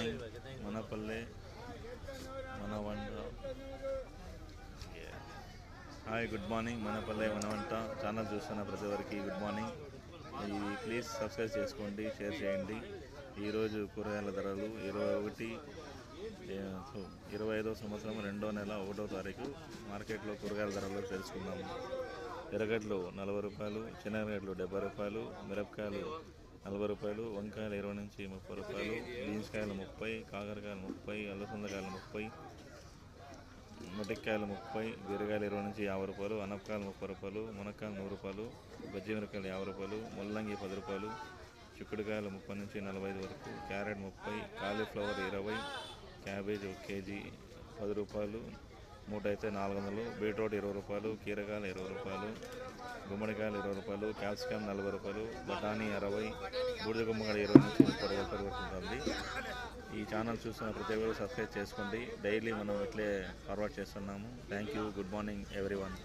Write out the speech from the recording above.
Morning మనపల్లె మన వంట. Hi, good morning. మనపల్లె మన వంట ఛానల్ చూస్తున్న ప్రతి ఒక్కరికి గుడ్ మార్నింగ్. ఇది ప్లీజ్ సబ్స్క్రైబ్ చేసుకోండి, షేర్ చేయండి. ఈరోజు కూరగాయల ధరలు 25వ సంవత్సరం 2వ నెల 1వ తారీఖు మార్కెట్లో కూరగాయల ధరలు తెలుసుకుందాము. ఎర్రగడ్డలు 40 రూపాయలు, శనగగడ్డలు 70 రూపాయలు, మిరపకాయలు 40 రూపాయలు, వంకాయలు 20 నుంచి 30 రూపాయలు, బీన్స్ కాయలు 30, కాకరకాయలు 30, అలసందకాయలు 30, మొటిక్కాయలు 30, బీరకాయలు 20 నుంచి 50 రూపాయలు, అనపకాయలు 30 రూపాయలు, మునక్కాయలు 100 రూపాయలు, బజ్జి మిరపకాయలు 50 రూపాయలు, ముల్లంగి 10 రూపాయలు, చిక్కుడుకాయలు 30 నుంచి 45 వరకు, క్యారెట్ 30, కాలీఫ్లవర్ 20, క్యాబేజ్ 1 కేజీ 10 రూపాయలు, మూట అయితే 400, బీట్రూట్ 20 రూపాయలు, కీరకాయలు 20 రూపాయలు, గుమ్మడికాయలు 20 రూపాయలు, క్యాప్సికమ్ 40 రూపాయలు, బఠానీ 60, బూడిద గుమ్మడి 20 నుంచి 30 రూపాయలు ఉంటుంది. ఈ ఛానల్ చూస్తున్న ప్రతి ఒక్కరు సబ్స్క్రైబ్ చేసుకోండి. డైలీ మనం ఇట్లే ఫార్వర్డ్ చేస్తున్నాము. Thank you. Good morning everyone.